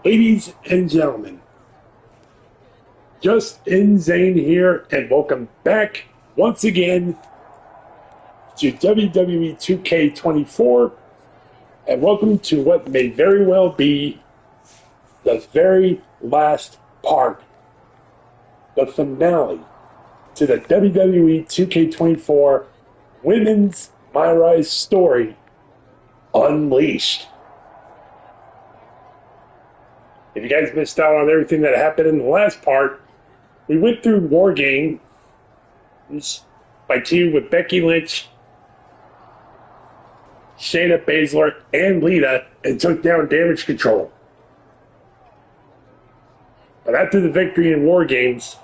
Ladies and gentlemen, Just Zane here, and welcome back once again to WWE 2K24, and welcome to what may very well be the very last part, the finale to the WWE 2K24 Women's MyRise story, Unleashed. If you guys missed out on everything that happened in the last part, we went through War Games by team with Becky Lynch, Shayna Baszler, and Lita, and took down Damage Control. But after the victory in War Games,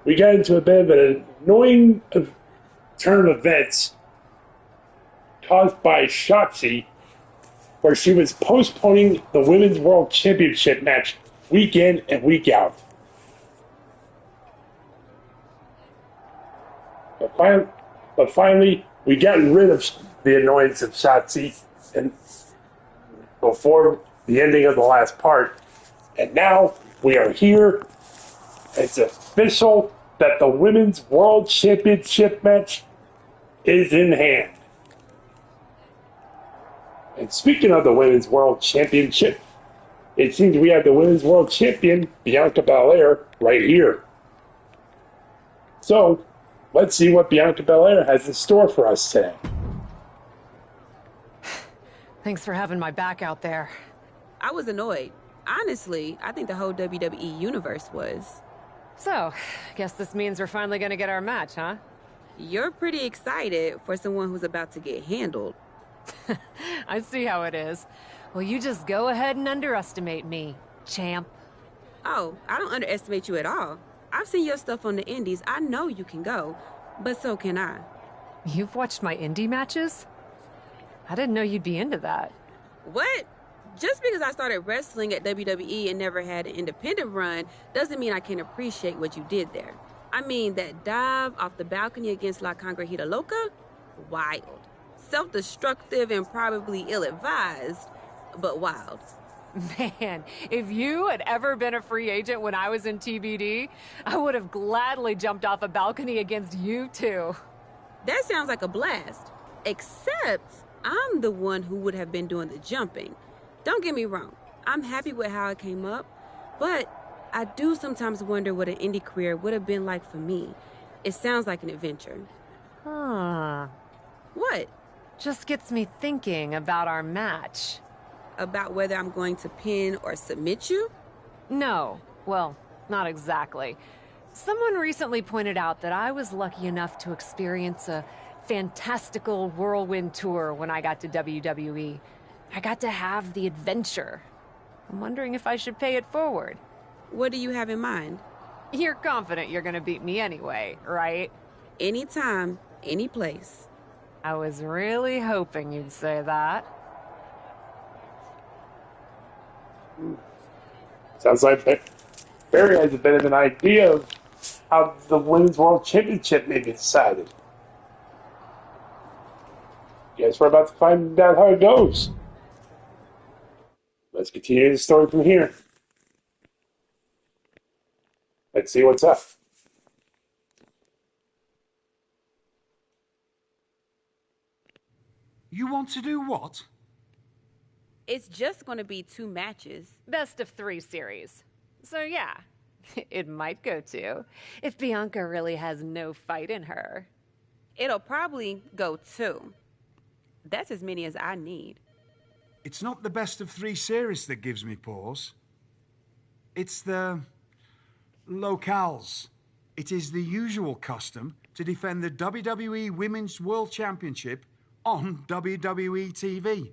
we got into a bit of an annoying turn of events caused by Shotzi, where she was postponing the Women's World Championship match week in and week out. But finally, we got rid of the annoyance of Shotzi and before the ending of the last part. And now we are here. It's official that the Women's World Championship match is in hand. And speaking of the Women's World Championship, it seems we have the Women's World Champion, Bianca Belair, right here. So, let's see what Bianca Belair has in store for us today. Thanks for having my back out there. I was annoyed. Honestly, I think the whole WWE universe was. So, guess this means we're finally gonna get our match, huh? You're pretty excited for someone who's about to get handled. I see how it is. Well, you just go ahead and underestimate me, champ. Oh, I don't underestimate you at all. I've seen your stuff on the indies. I know you can go, but so can I. You've watched my indie matches? I didn't know you'd be into that. What? Just because I started wrestling at WWE and never had an independent run doesn't mean I can't appreciate what you did there. I mean, that dive off the balcony against La Congrejita Loca? Wild. Self-destructive and probably ill-advised, but wild. Man, if you had ever been a free agent when I was in TBD, I would have gladly jumped off a balcony against you too. That sounds like a blast. Except I'm the one who would have been doing the jumping. Don't get me wrong, I'm happy with how it came up, but I do sometimes wonder what an indie career would have been like for me. It sounds like an adventure. Huh. What? Just gets me thinking about our match. About whether I'm going to pin or submit you? No. Well, not exactly. Someone recently pointed out that I was lucky enough to experience a fantastical whirlwind tour when I got to WWE. I got to have the adventure. I'm wondering if I should pay it forward. What do you have in mind? You're confident you're gonna beat me anyway, right? Anytime, any place. I was really hoping you'd say that. Sounds like Berri has a bit of an idea of how the Women's World Championship may be decided. Guess we're about to find out how it goes. Let's continue the story from here. Let's see what's up. You want to do what? It's just going to be 2 matches. Best of 3 series. So yeah, it might go 2, if Bianca really has no fight in her. It'll probably go 2. That's as many as I need. It's not the best of 3 series that gives me pause. It's the locales. It is the usual custom to defend the WWE Women's World Championship on WWE TV.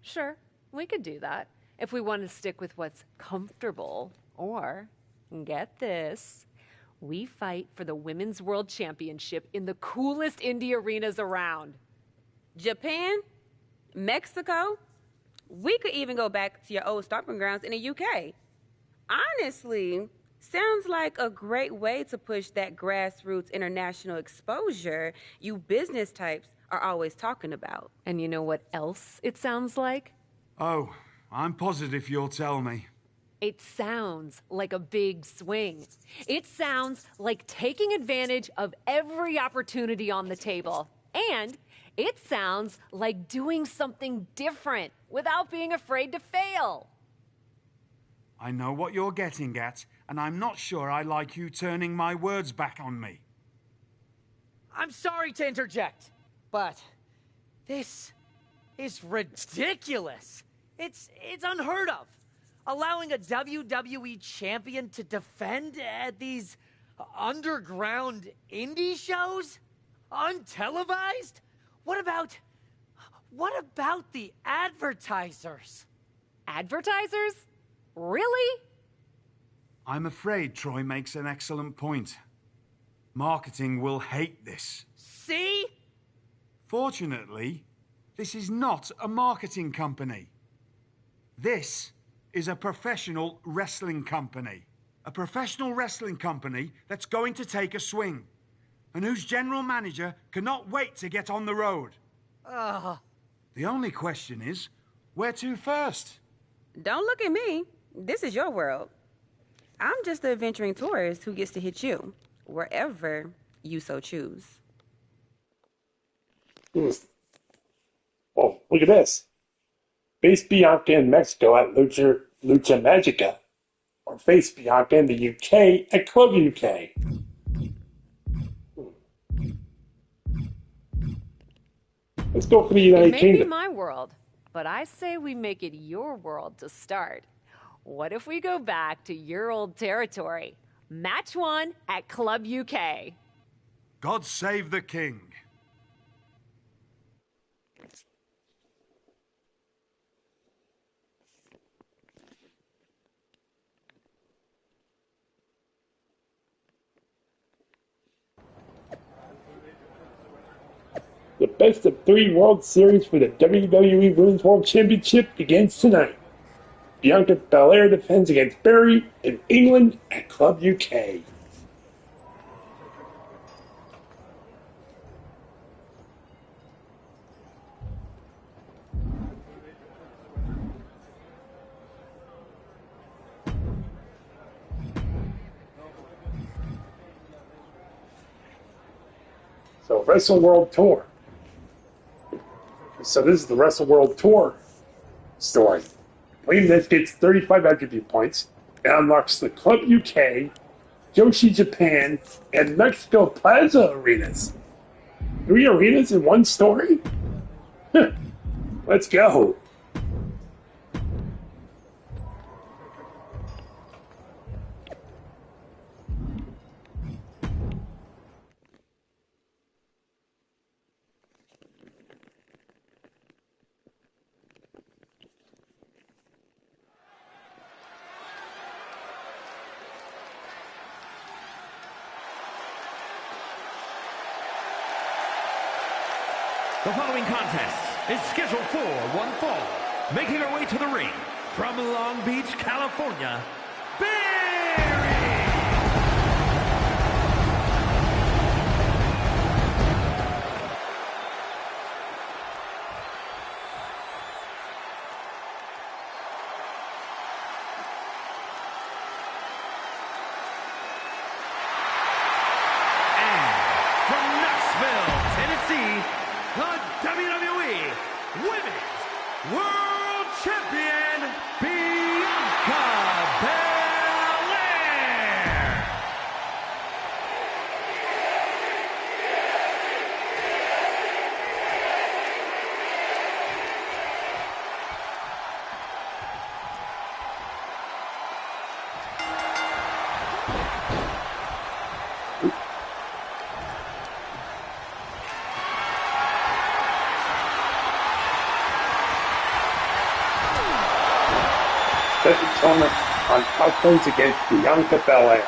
Sure, we could do that if we want to stick with what's comfortable. Or, get this, we fight for the Women's World Championship in the coolest indie arenas around. Japan? Mexico? We could even go back to your old stomping grounds in the UK. Honestly, sounds like a great way to push that grassroots international exposure you business types are always talking about. And you know what else it sounds like? Oh, I'm positive you'll tell me. It sounds like a big swing. It sounds like taking advantage of every opportunity on the table. And it sounds like doing something different without being afraid to fail. I know what you're getting at, and I'm not sure I like you turning my words back on me. I'm sorry to interject, but this is ridiculous. It's unheard of. Allowing a WWE champion to defend at these underground indie shows? Untelevised? What about the advertisers? Advertisers? Really? I'm afraid Troy makes an excellent point. Marketing will hate this. See? Fortunately, this is not a marketing company. This is a professional wrestling company. A professional wrestling company that's going to take a swing, and whose general manager cannot wait to get on the road. The only question is, where to first? Don't look at me. This is your world. I'm just the adventuring tourist who gets to hit you, wherever you so choose. Well, look at this. Face Bianca in Mexico at Lucha Magica, or face Bianca in the UK at Club UK. Let's go for the United It may Kingdom. be my world, but I say we make it your world to start. What if we go back to your old territory? Match 1 at Club UK. God save the king. The best of 3 World Series for the WWE Women's World Championship begins tonight. Bianca Belair defends against Berri in England at Club UK. So, Wrestle World Tour. So this is the Wrestle World Tour story. Playing this gets 35 attribute points and unlocks the Club UK, Joshi Japan, and Mexico Plaza arenas. 3 arenas in one story? Let's go. The following contest is scheduled for one fall. Making her way to the ring from Long Beach, California, Berri! And from Knoxville, Tennessee, the WWE Women's World Champion, Bianca Belair. Second tournament on top points against Bianca Belair.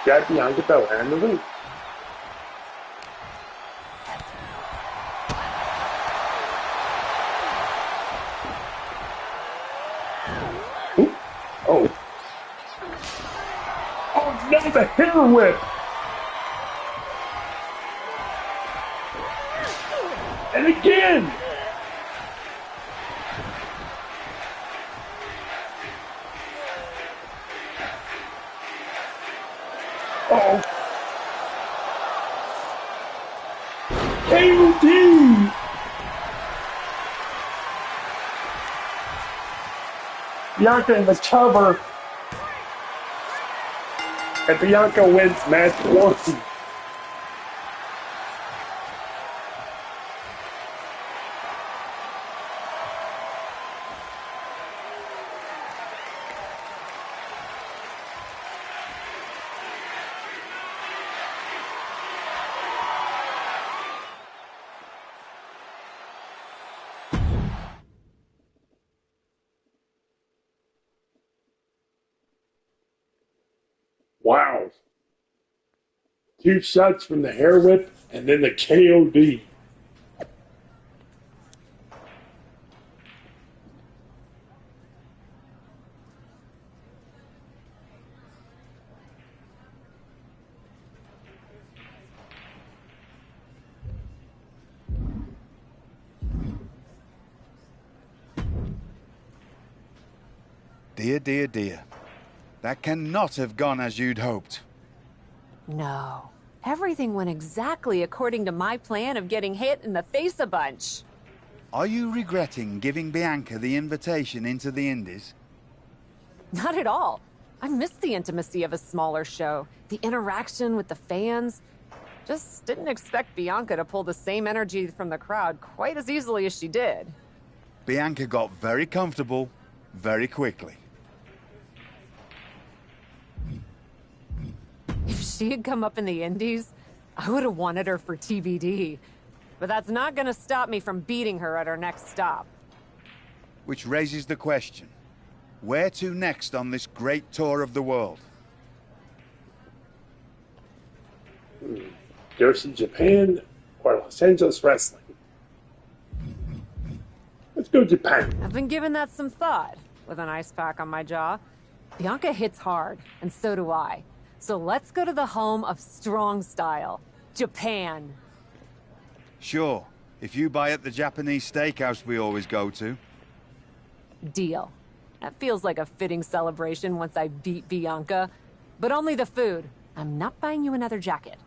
got Bianca Belair in the ring. Ooh. Oh. Oh no, the hair whip! And again! Uh-oh. KOD! Bianca in the cover. And Bianca wins match 1. Wow. 2 shots from the hair whip and then the KOD. Dear, dear, dear. That cannot have gone as you'd hoped. No. Everything went exactly according to my plan of getting hit in the face a bunch. Are you regretting giving Bianca the invitation into the Indies? Not at all. I missed the intimacy of a smaller show, the interaction with the fans. Just didn't expect Bianca to pull the same energy from the crowd quite as easily as she did. Bianca got very comfortable very quickly. If she had come up in the Indies, I would have wanted her for TBD. But that's not gonna stop me from beating her at our next stop. Which raises the question, where to next on this great tour of the world? Jersey, Japan, or Los Angeles Wrestling? Let's go Japan. I've been giving that some thought, with an ice pack on my jaw. Bianca hits hard, and so do I. So let's go to the home of strong style, Japan. Sure, if you buy at the Japanese steakhouse we always go to. Deal. That feels like a fitting celebration once I beat Bianca. But only the food. I'm not buying you another jacket.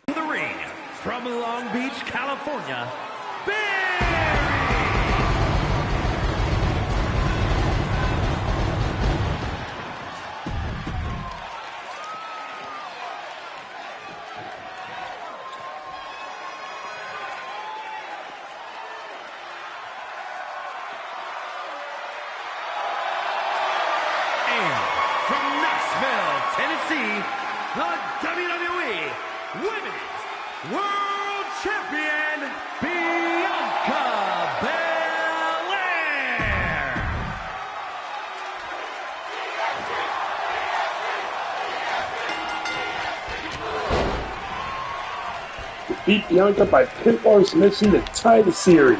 The ring from Long Beach, California, Berri! And from Knoxville, Tennessee, the WWE Women's World Champion, Bianca Belair! Beat Bianca by pinfall submission to tie the series.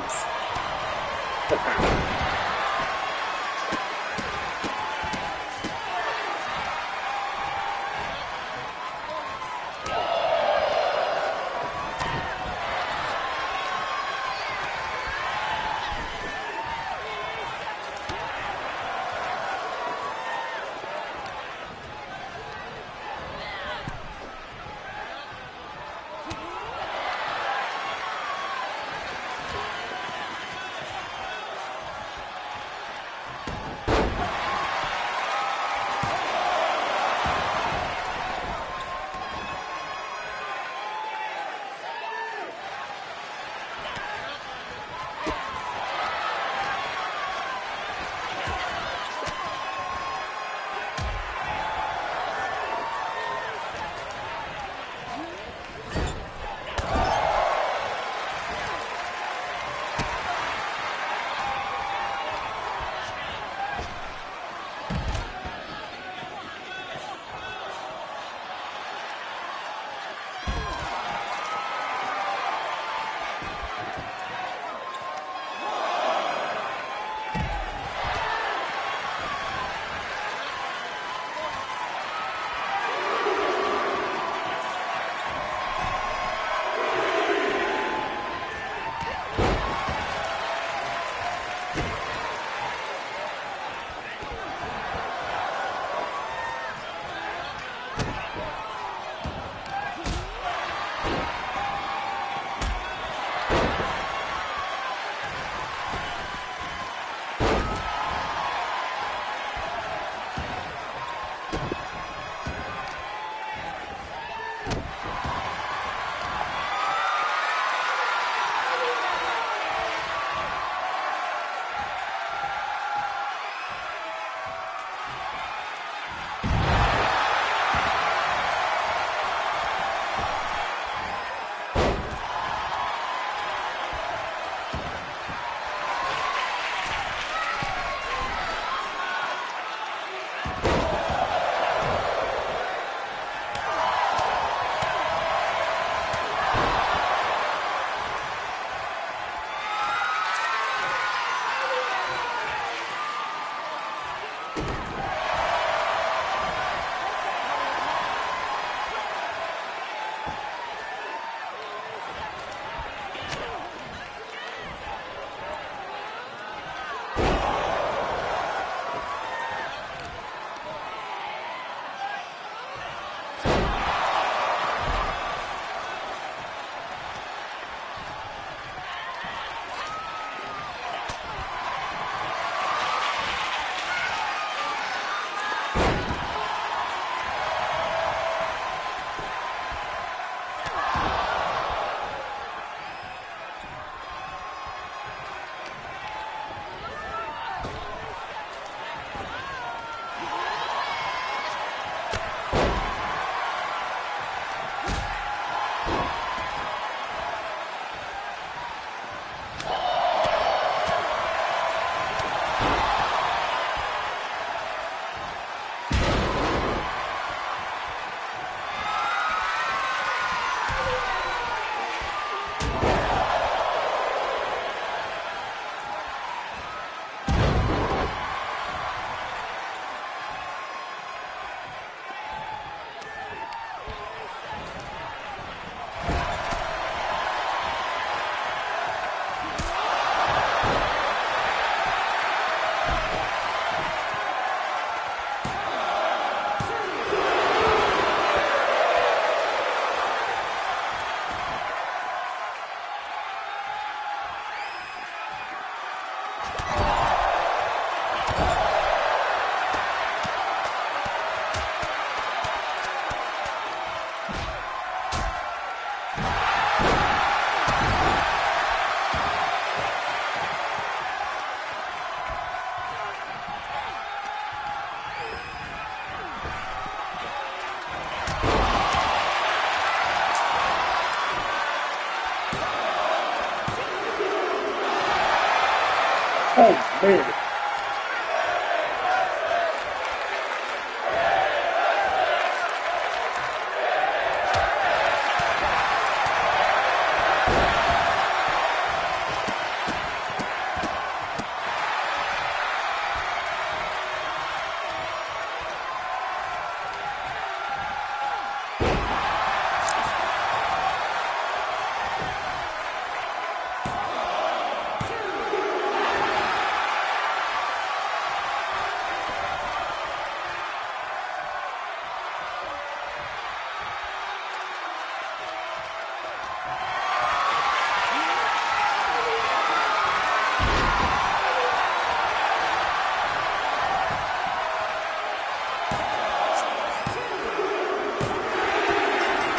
Oh, man.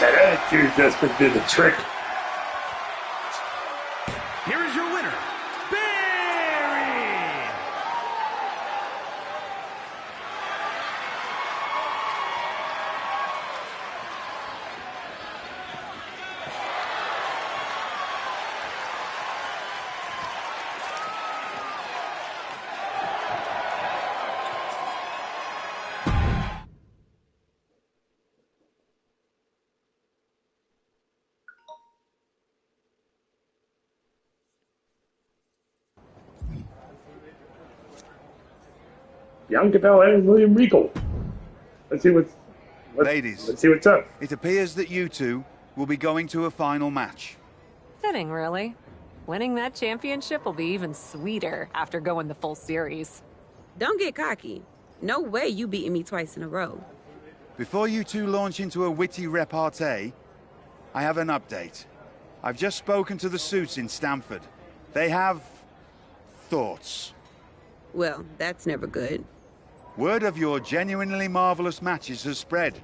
That attitude adjustment did the trick. Here is your winner, Berri! Bianca Belair and William Regal. Let's see Ladies, let's see what's up. it appears that you two will be going to a final match. Fitting, really. Winning that championship will be even sweeter after going the full series. Don't get cocky. No way you beating me twice in a row. Before you two launch into a witty repartee, I have an update. I've just spoken to the suits in Stamford. They have thoughts. Well, that's never good. Word of your genuinely marvelous matches has spread,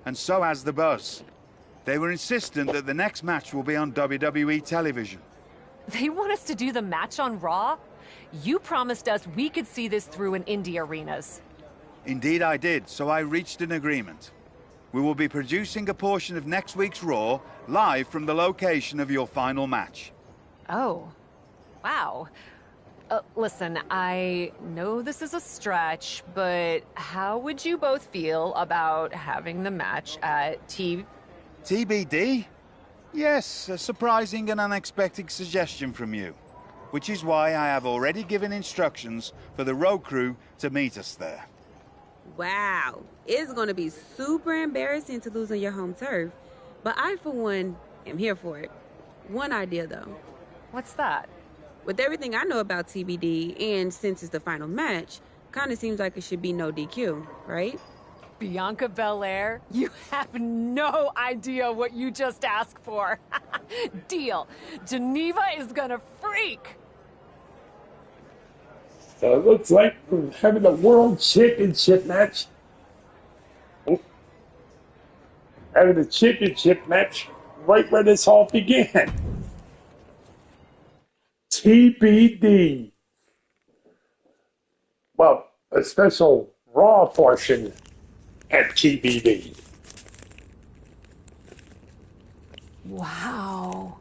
and so has the buzz. They were insistent that the next match will be on WWE television. They want us to do the match on Raw? You promised us we could see this through in indie arenas. Indeed I did, so I reached an agreement. We will be producing a portion of next week's Raw live from the location of your final match. Oh, wow. Listen, I know this is a stretch, but how would you both feel about having the match at TBD? Yes, a surprising and unexpected suggestion from you. Which is why I have already given instructions for the road crew to meet us there. Wow. It's gonna be super embarrassing to lose on your home turf. But I, for one, am here for it. One idea, though. What's that? With everything I know about TBD, and since it's the final match, kinda seems like it should be no DQ, right? Bianca Belair? You have no idea what you just asked for. Deal. Geneva is gonna freak. So it looks like we're having a world championship match. Oh. Having a championship match right where this all began. TBD. Well, a special Raw portion at TBD. Wow.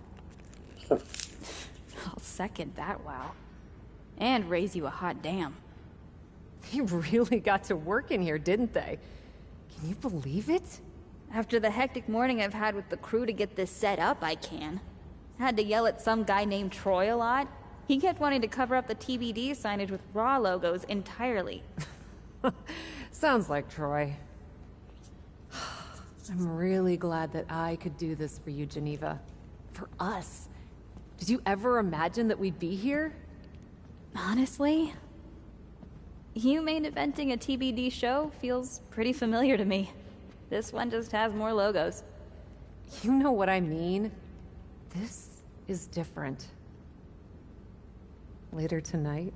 I'll second that wow. And raise you a hot damn. They really got to work in here, didn't they? Can you believe it? After the hectic morning I've had with the crew to get this set up, I can. Had to yell at some guy named Troy a lot. He kept wanting to cover up the TBD signage with Raw logos entirely. Sounds like Troy. I'm really glad that I could do this for you, Geneva. For us. Did you ever imagine that we'd be here? Honestly, you main eventing a TBD show feels pretty familiar to me. This one just has more logos. You know what I mean. This is different. Later tonight,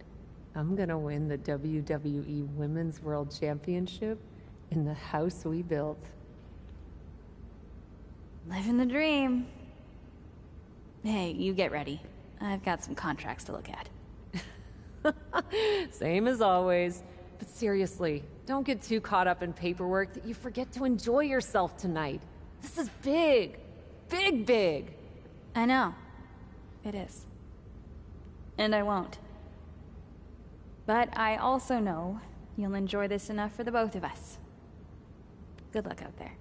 I'm gonna win the WWE Women's World Championship in the house we built. Living the dream. Hey, you get ready. I've got some contracts to look at. Same as always. But seriously, don't get too caught up in paperwork that you forget to enjoy yourself tonight. This is big. Big, big. I know. It is. And I won't. But I also know you'll enjoy this enough for the both of us. Good luck out there.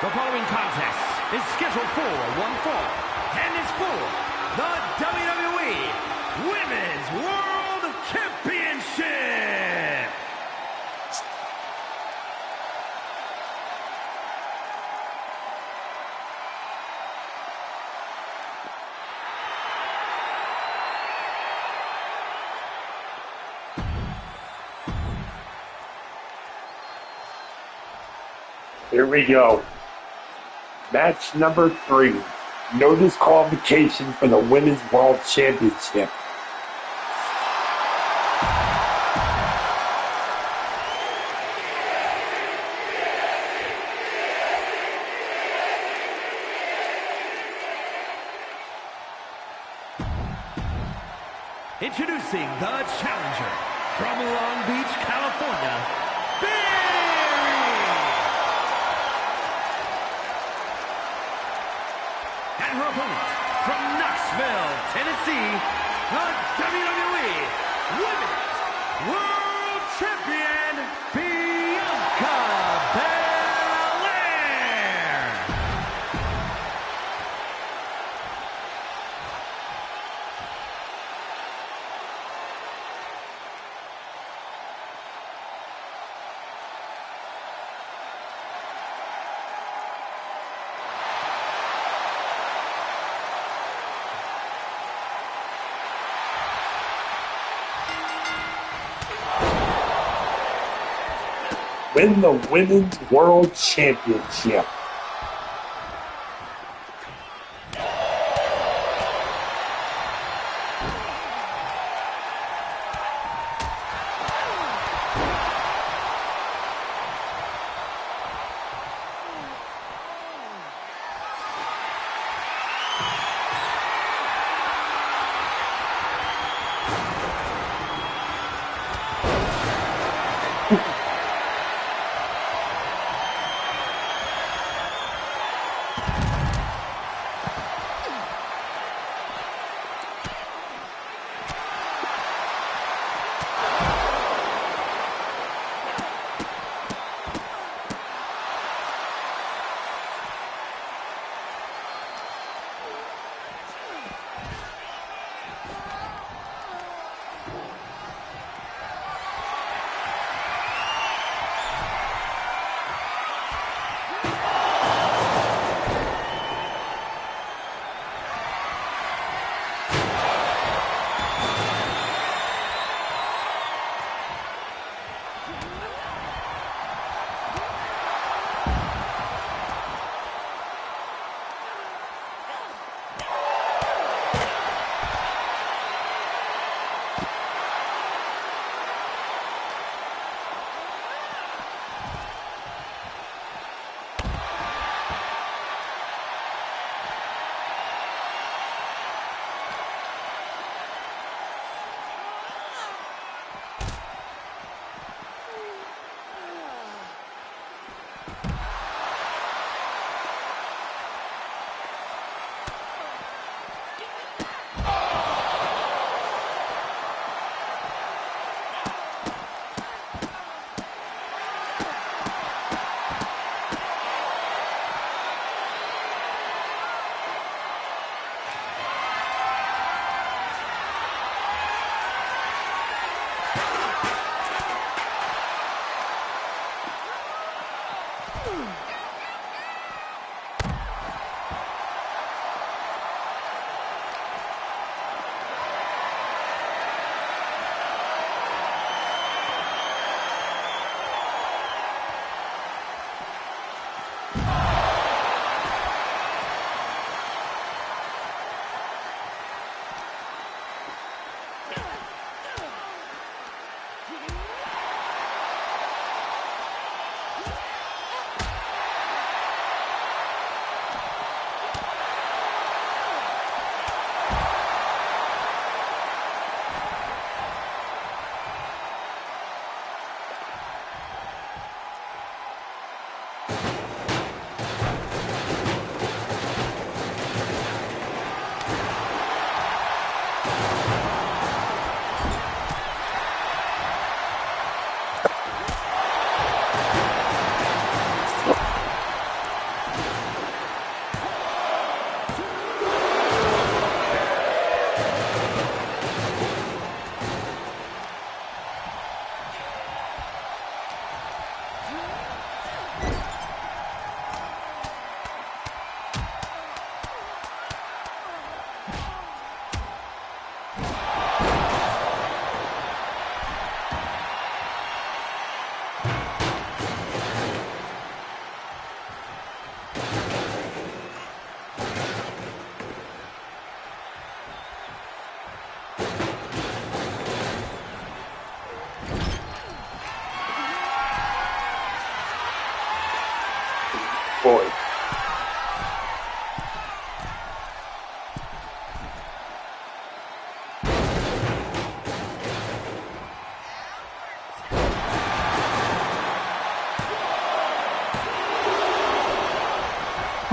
The following contest is scheduled for one fall and is for the WWE Women's World Championship. Here we go. Match number 3. No disqualification for the Women's World Championship. Introducing the challenger from Long Beach, California, Berri! And her opponent from Knoxville, Tennessee, the WWE Women's World Champion, Bianca Belair! Win the Women's World Championship.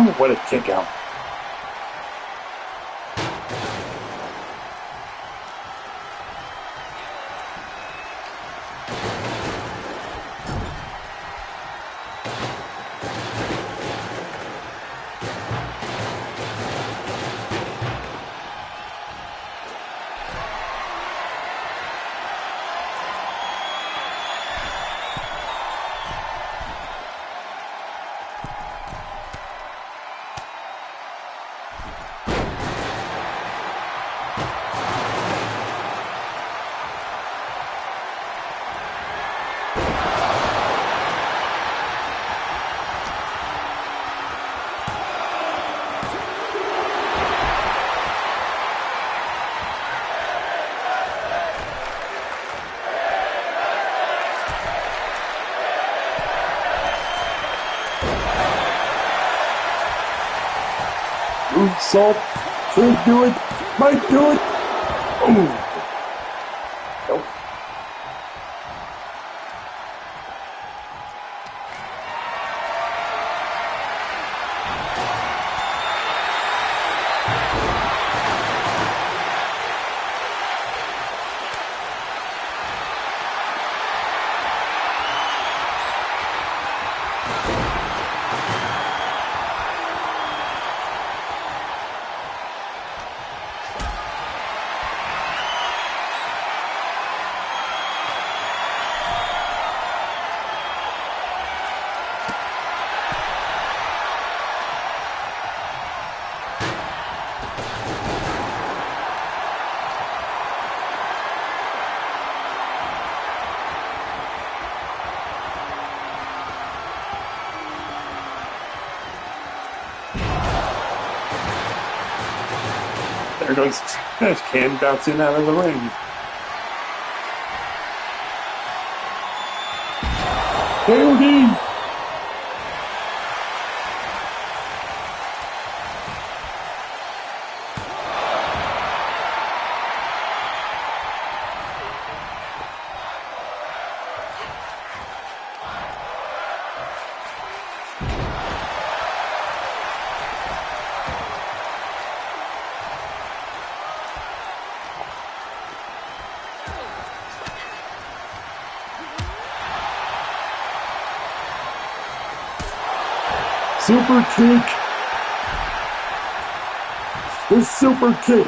Oh, what a kick out. Salt can't do it, might do it. Ooh. Nope. There goes trash can bouncing out of the ring. KOD! Super kick. The super kick.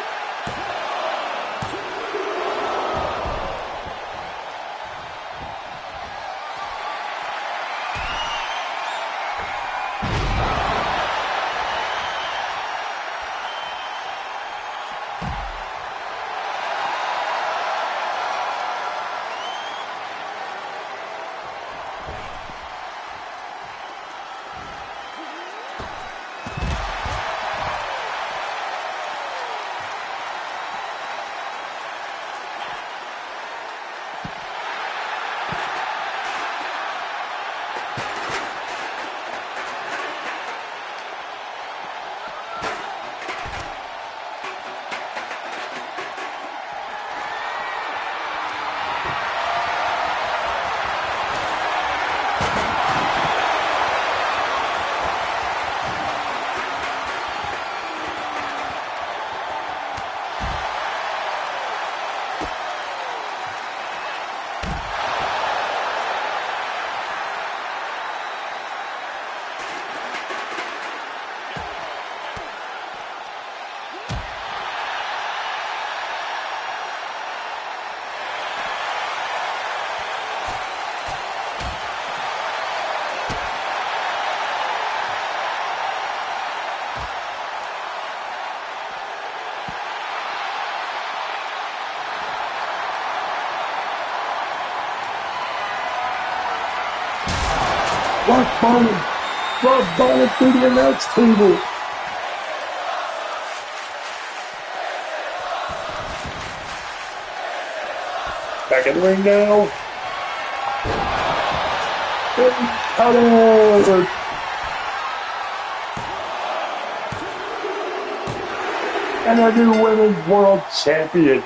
Rock bottom through the announce table. Back in the ring now. Cutter. And our new women's world champion.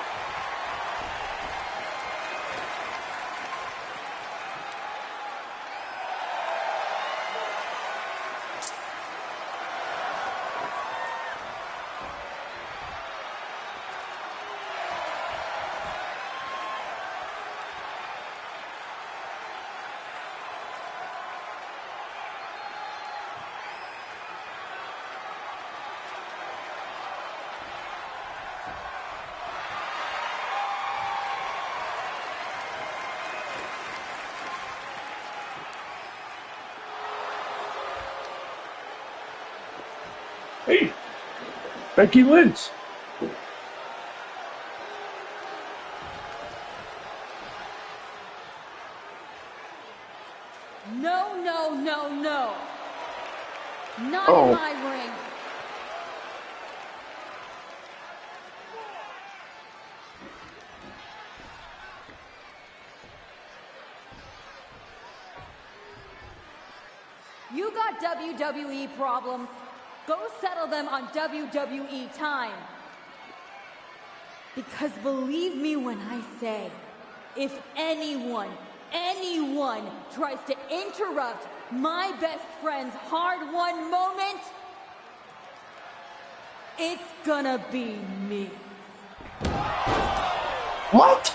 Hey, Becky Lynch. No, no, no, no. Not Oh. in my ring. You got WWE problems. Go settle them on WWE time. Because believe me when I say, if anyone tries to interrupt my best friend's hard-won moment, it's gonna be me. What?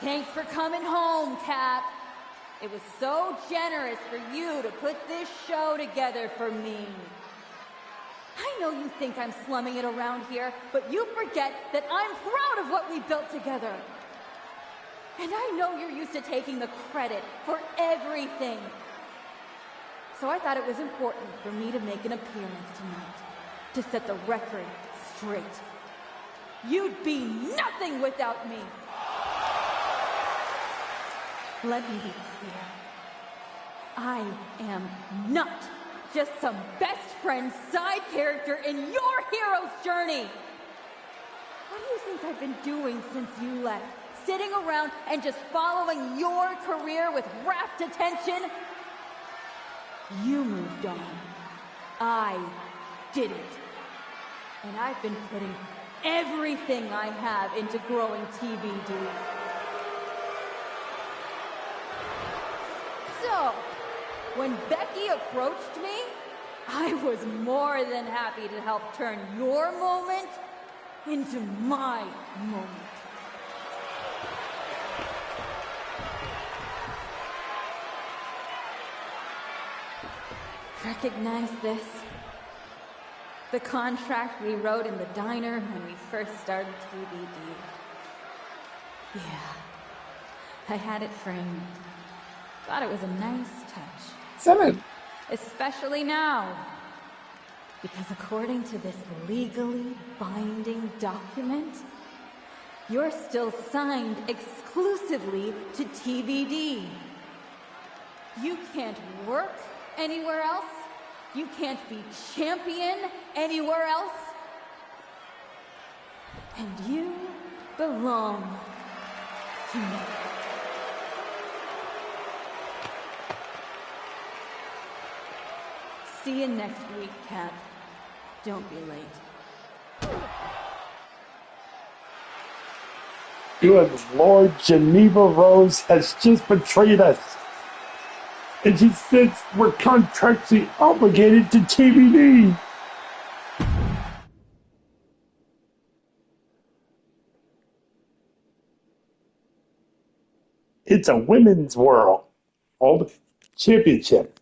Thanks for coming home, Cap. It was so generous for you to put this show together for me. I know you think I'm slumming it around here, but you forget that I'm proud of what we built together. And I know you're used to taking the credit for everything. So I thought it was important for me to make an appearance tonight, to set the record straight. You'd be nothing without me. Let me be clear. I am not just some best friend side character in your hero's journey. What do you think I've been doing since you left? Sitting around and just following your career with rapt attention? You moved on. I didn't. And I've been putting everything I have into growing TBD. So, when Becky approached me, I was more than happy to help turn your moment into my moment. Recognize this? The contract we wrote in the diner when we first started TBD. Yeah, I had it framed. Thought it was a nice touch. 7. Especially now. Because according to this legally binding document, you're still signed exclusively to TBD. You can't work anywhere else. You can't be champion anywhere else. And you belong to me. See you next week, Cap. Don't be late. Good Lord, Geneva Rose has just betrayed us. And she says we're contractually obligated to TBD. It's a women's world. World Championship.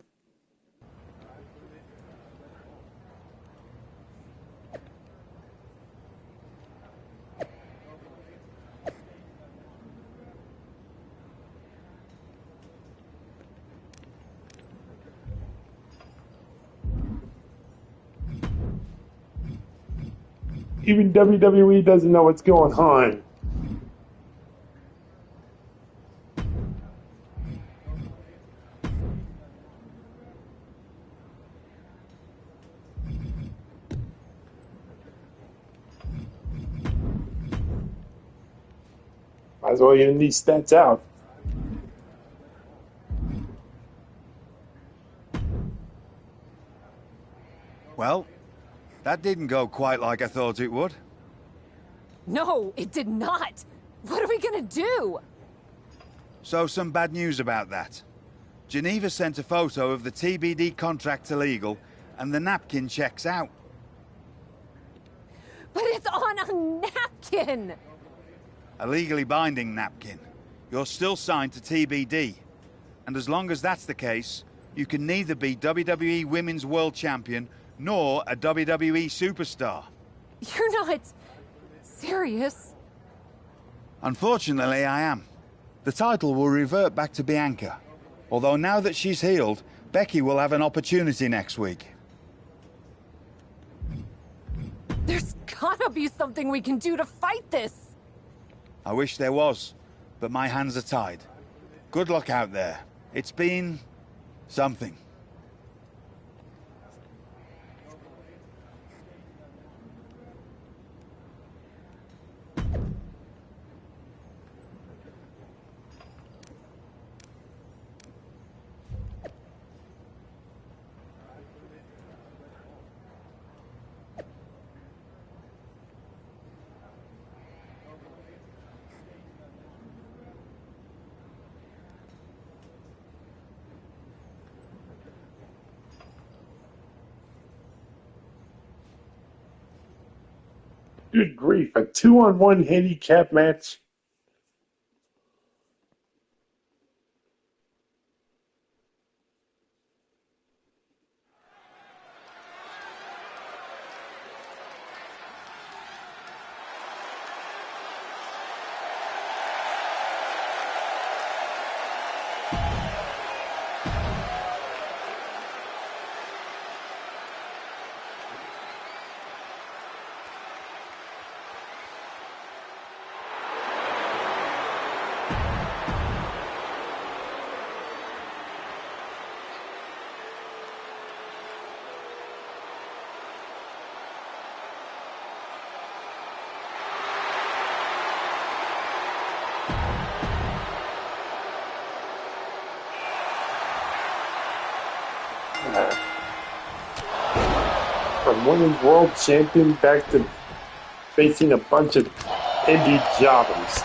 Even WWE doesn't know what's going on. Might as well even these stats out. Well, that didn't go quite like I thought it would. No, it did not. What are we gonna do? So some bad news about that. Geneva sent a photo of the TBD contract to legal, and the napkin checks out. But it's on a napkin! A legally binding napkin. You're still signed to TBD. And as long as that's the case, you can neither be WWE Women's World Champion nor a WWE superstar. You're not serious? Unfortunately, I am. The title will revert back to Bianca. Although now that she's healed, Becky will have an opportunity next week. There's gotta be something we can do to fight this! I wish there was, but my hands are tied. Good luck out there. It's been... something. Good grief, a 2-on-1 handicap match? From women's world champion back to facing a bunch of indie jobbers.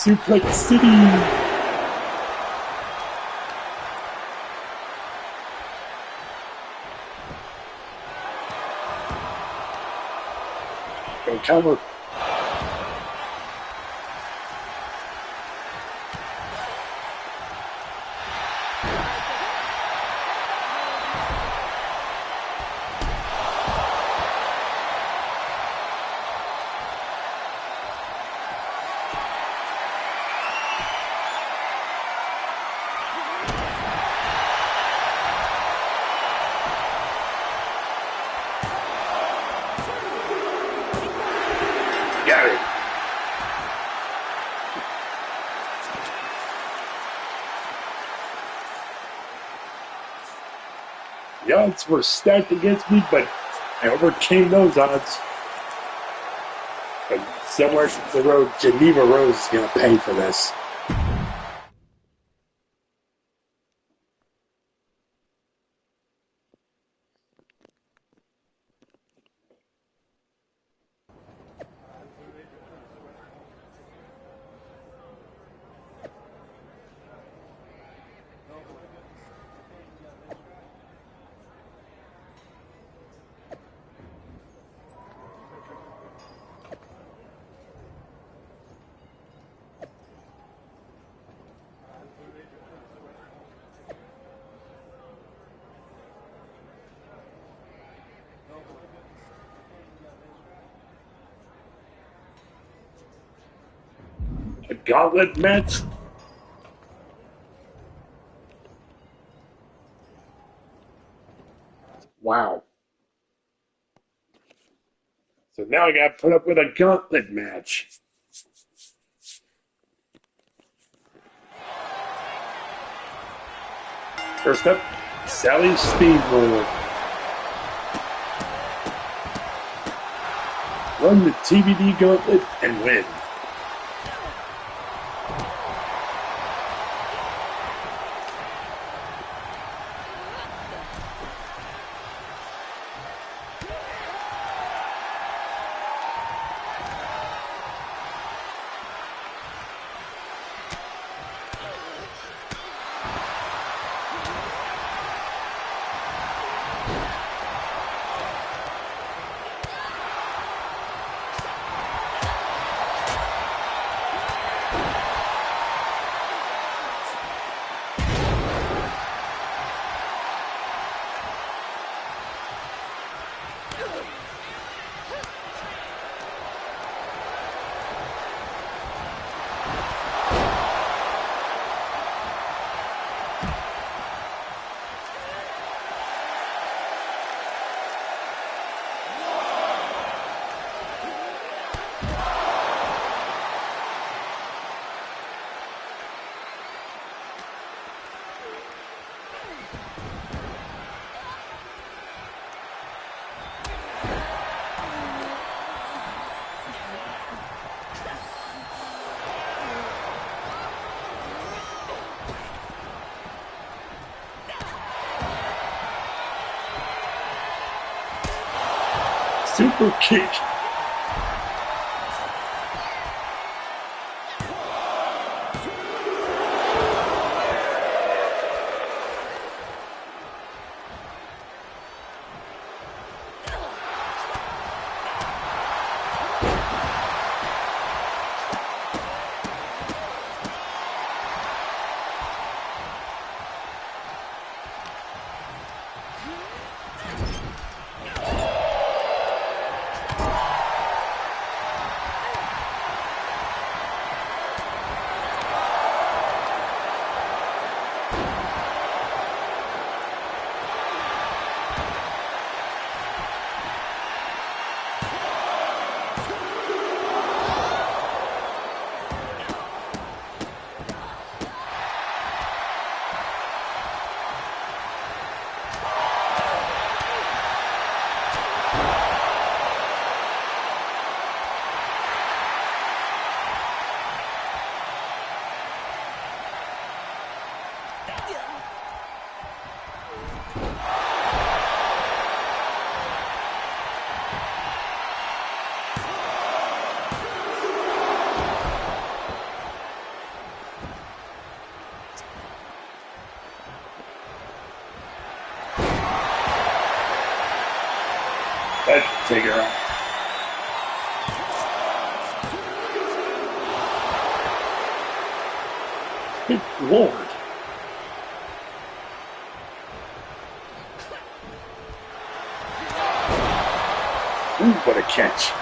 Suplex City. Go cover. Got it. The odds were stacked against me, but I overcame those odds. But somewhere down the road, Geneva Rose is going to pay for this. A gauntlet match. Wow. So now I got to put up with a gauntlet match. First up, Sally Steamroller. Run the TBD gauntlet and win. Super kick. Good Lord. Ooh, what a catch.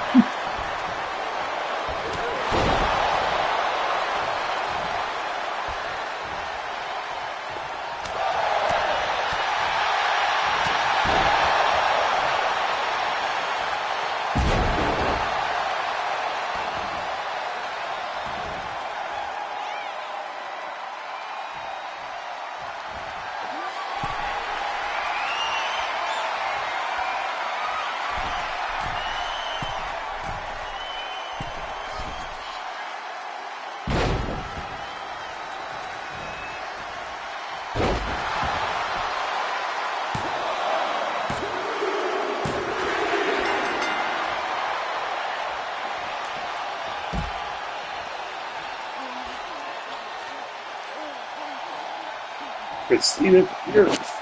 Christina Pierce.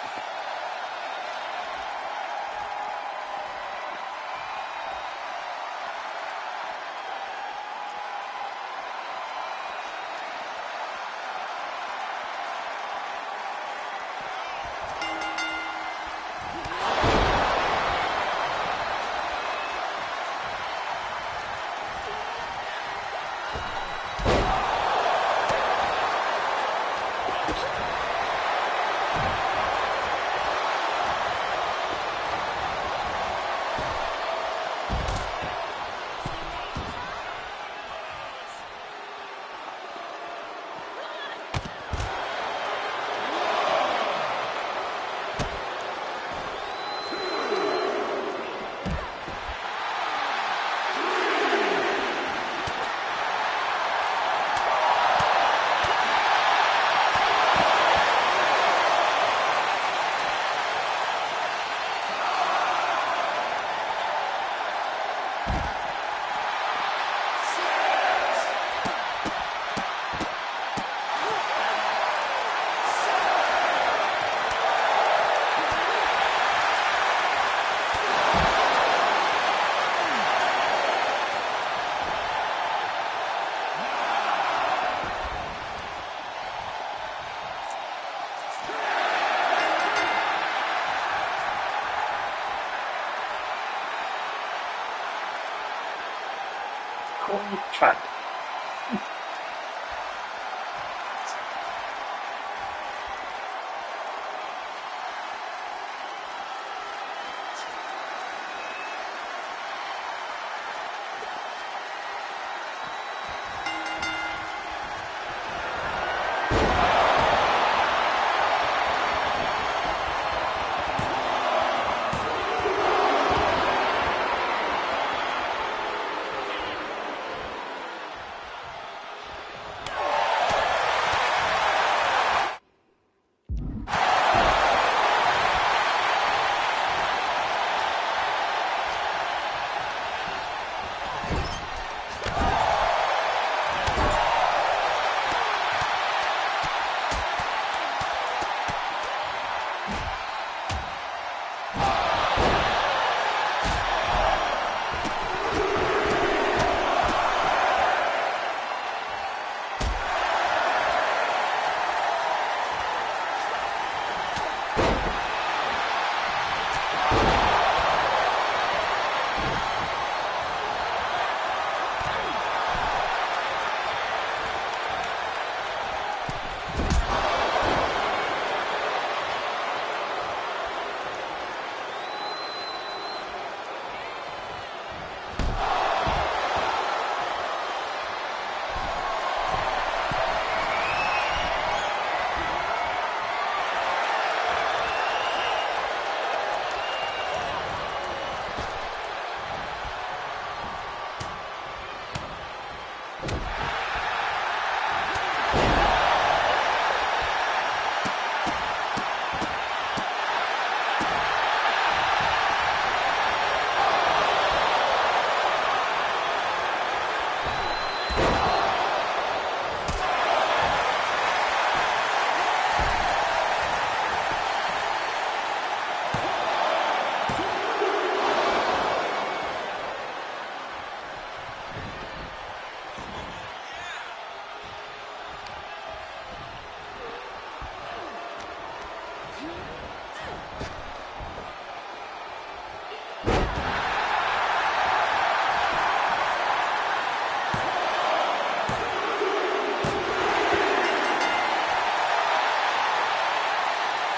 Cut.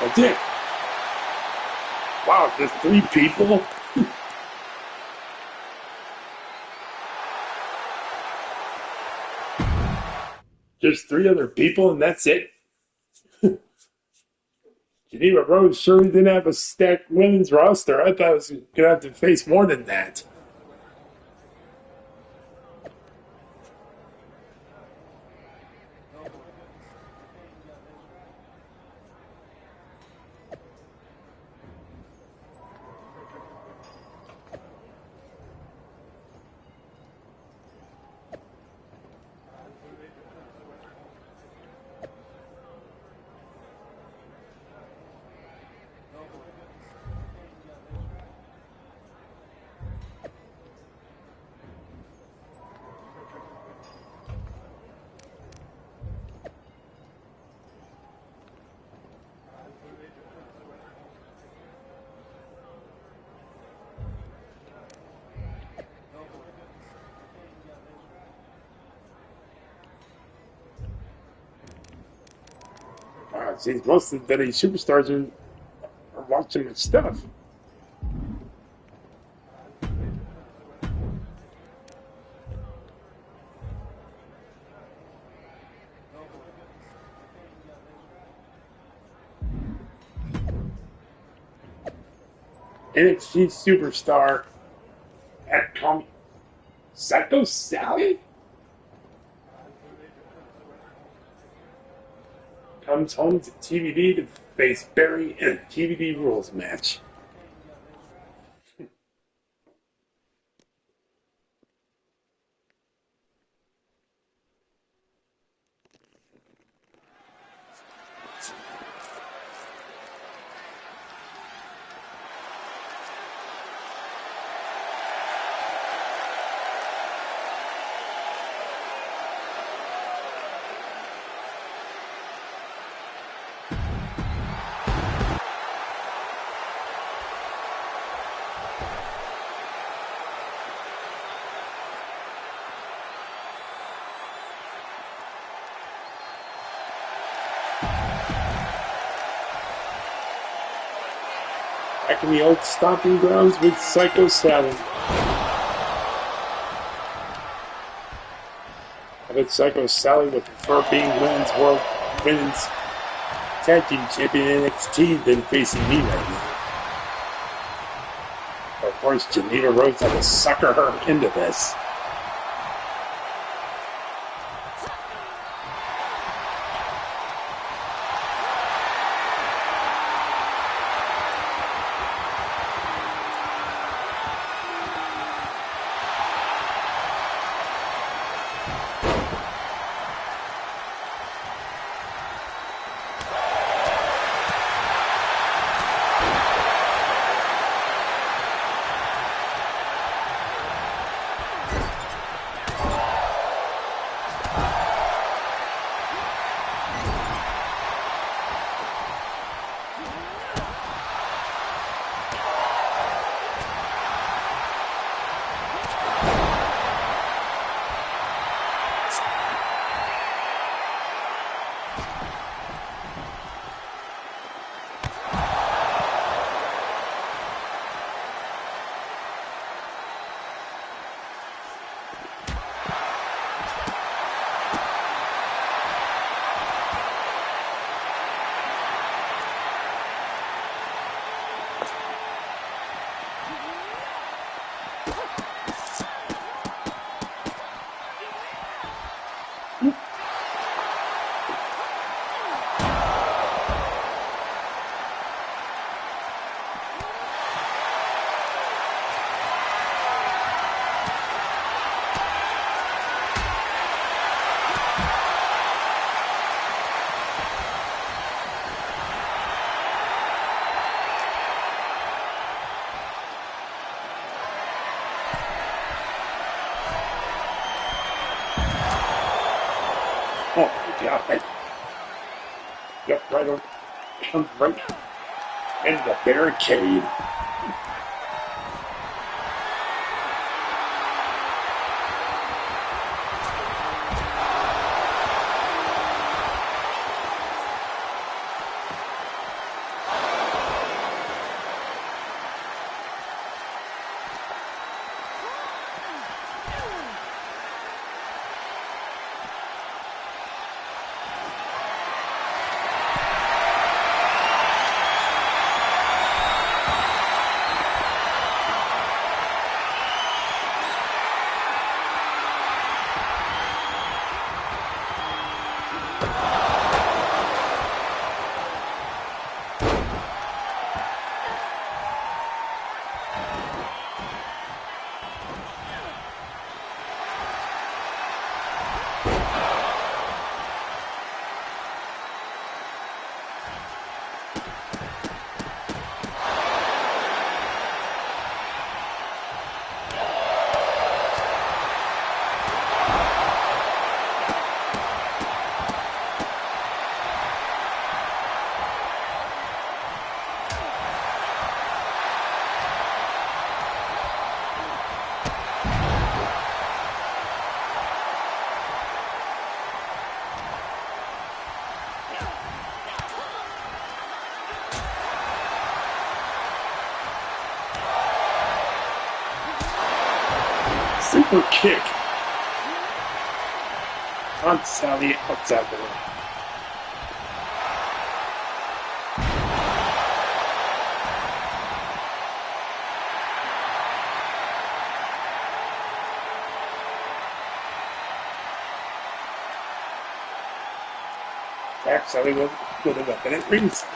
That's it. Wow, just 3 people? Just 3 other people and that's it? Geneva Rose surely didn't have a stacked women's roster. I thought I was going to have to face more than that. Wow, it seems most of the superstars are watching my stuff. NXT superstar at Psycho Sally comes home to TBD to face Berri in a TBD rules match. Back in the old stomping grounds with Psycho Sally. I bet Psycho Sally would prefer being women's tag team champion in NXT than facing me right now. But of course, Geneva Rose had to sucker her into this. Oh my God. Yep, right on. Comes right into the barricade. super kick. On Sally outside the ring. Perhaps Sally was good a weapon at ringside.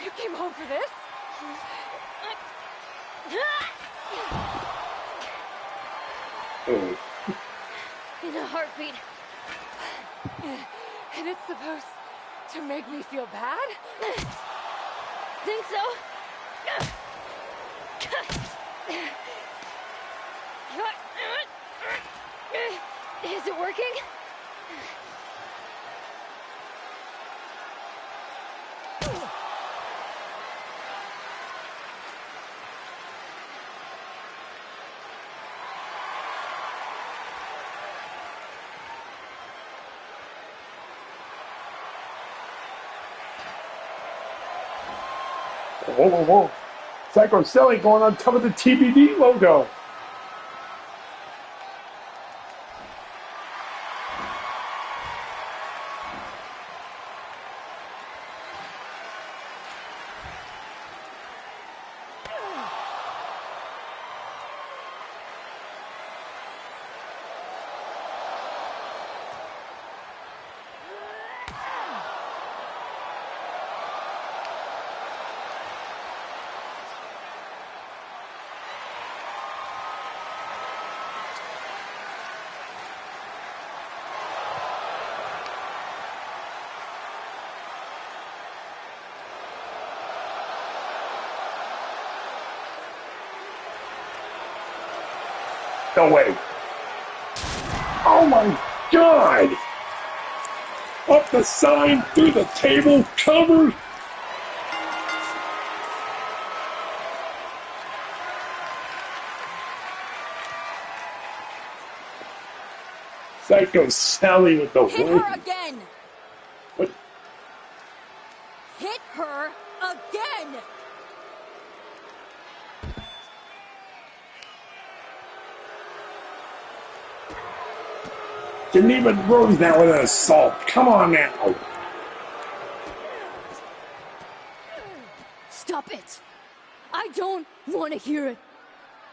You came home for this? Oh. In a heartbeat. And it's supposed to make me feel bad? Think so? Is it working? Whoa, whoa, whoa. Psycho Sally going on top of the TBD logo. No way. Oh my God! Up the sign, through the table, covered. Psycho Sally with the Hit win. her again! What? Hit her again! Geneva Rose now with an assault. Come on now. Stop it! I don't want to hear it.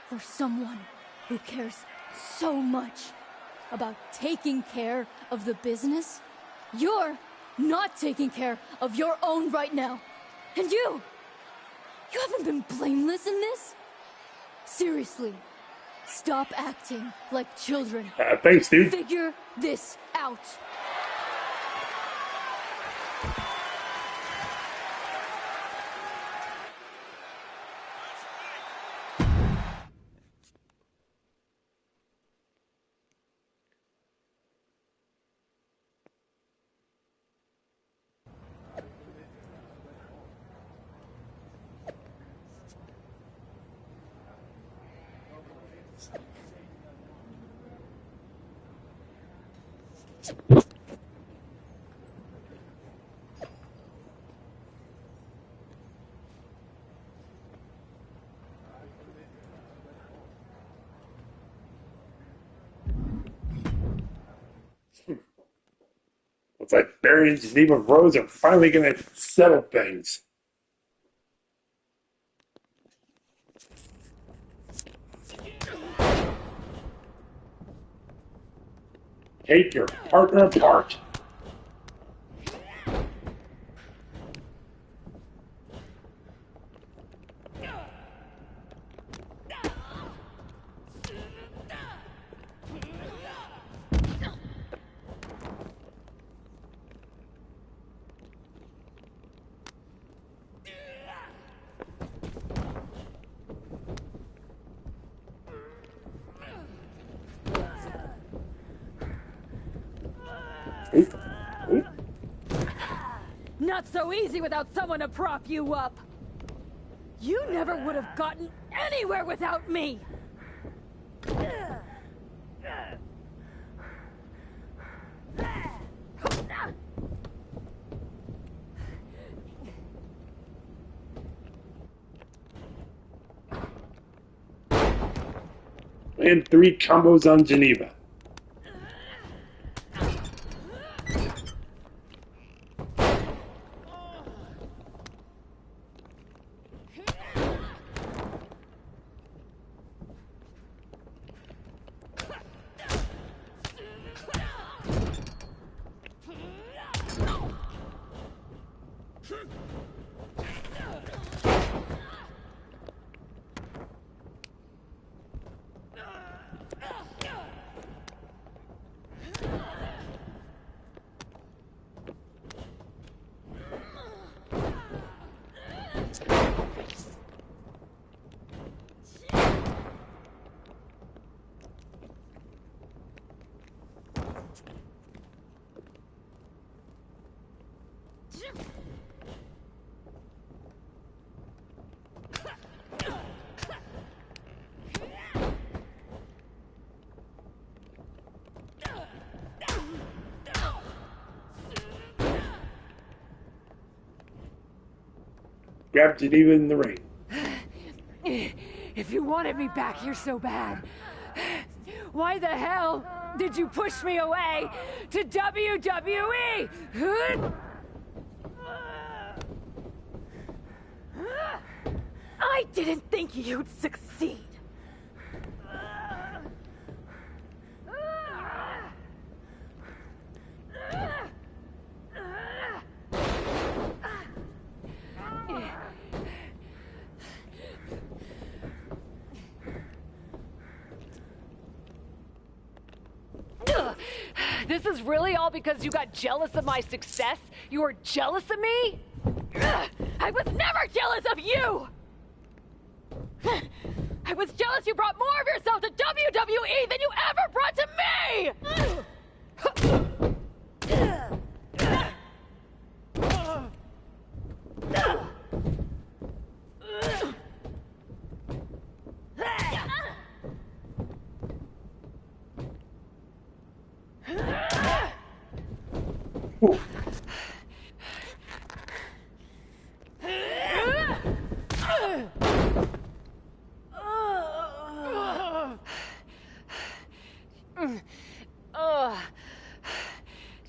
For someone who cares so much about taking care of the business, you're not taking care of your own right now. And you haven't been blameless in this? Seriously, stop acting like children. Thanks, dude. Figure this out. What's Looks like Berri and Geneva Rose are finally going to settle things. Take your partner apart. Not so easy without someone to prop you up. You never would have gotten anywhere without me. And 3 combos on Geneva. Grab Geneva in the ring. If you wanted me back here so bad, why the hell did you push me away to WWE? I didn't think you'd succeed. This is really all because you got jealous of my success? You were jealous of me? I was never jealous of you! I was jealous you brought more of yourself to WWE than you ever brought to me!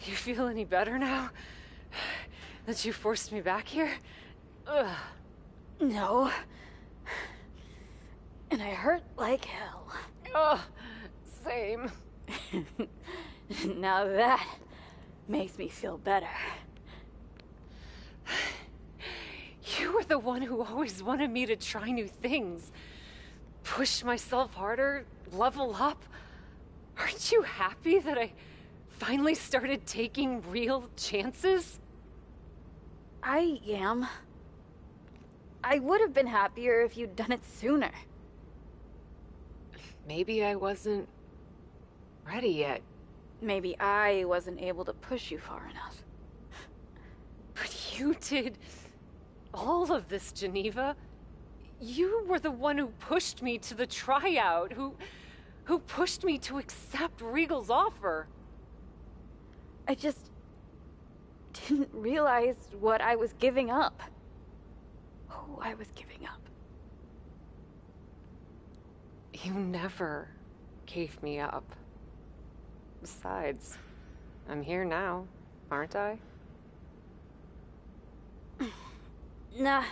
Do you feel any better now? That you forced me back here? Ugh. No. And I hurt like hell. Oh, same. Now that makes me feel better. You were the one who always wanted me to try new things. Push myself harder, level up. Aren't you happy that I finally started taking real chances? I am. I would have been happier if you'd done it sooner. Maybe I wasn't ready yet. Maybe I wasn't able to push you far enough. But you did all of this, Geneva. You were the one who pushed me to the tryout, who pushed me to accept Regal's offer. I just didn't realize what I was giving up. Who I was giving up. You never gave me up. Besides, I'm here now, aren't I? Nah.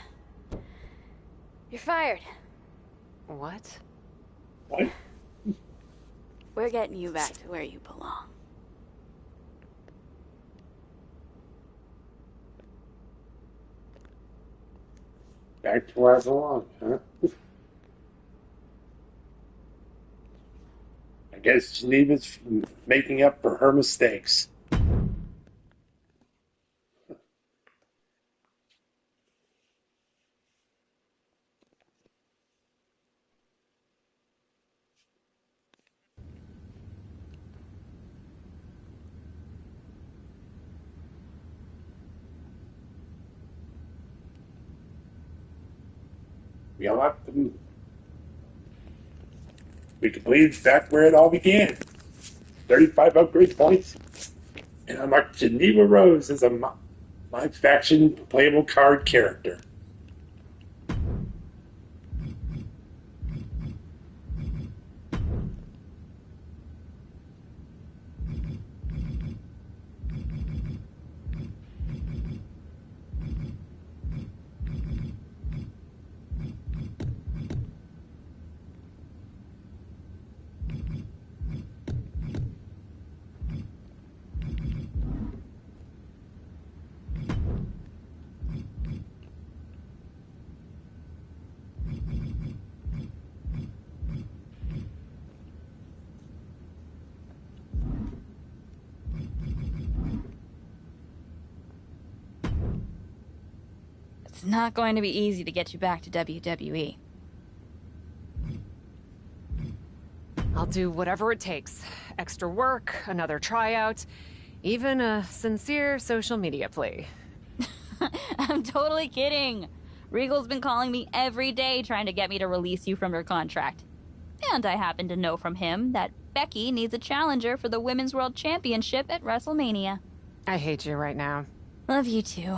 You're fired. What? What? We're getting you back to where you belong. Back to where I belong, huh? I guess Geneva's making up for her mistakes. We unlocked them. We completed back where it all began. 35 upgrade points. And unlocked Geneva Rose as a my faction playable card character. It's not going to be easy to get you back to WWE. I'll do whatever it takes. Extra work, another tryout, even a sincere social media plea. I'm totally kidding. Regal's been calling me every day trying to get me to release you from your contract. And I happen to know from him that Becky needs a challenger for the Women's World Championship at WrestleMania. I hate you right now. Love you too.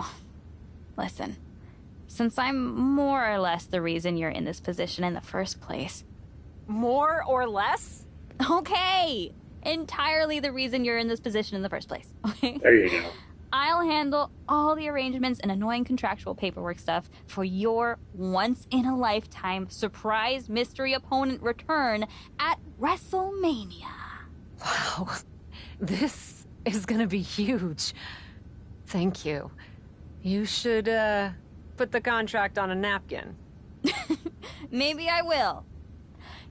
Listen, since I'm more or less the reason you're in this position in the first place. More or less? Okay! Entirely the reason you're in this position in the first place. Okay? There you go. I'll handle all the arrangements and annoying contractual paperwork stuff for your once-in-a-lifetime surprise mystery opponent return at WrestleMania. Wow. This is gonna be huge. Thank you. You should, put the contract on a napkin. Maybe I will.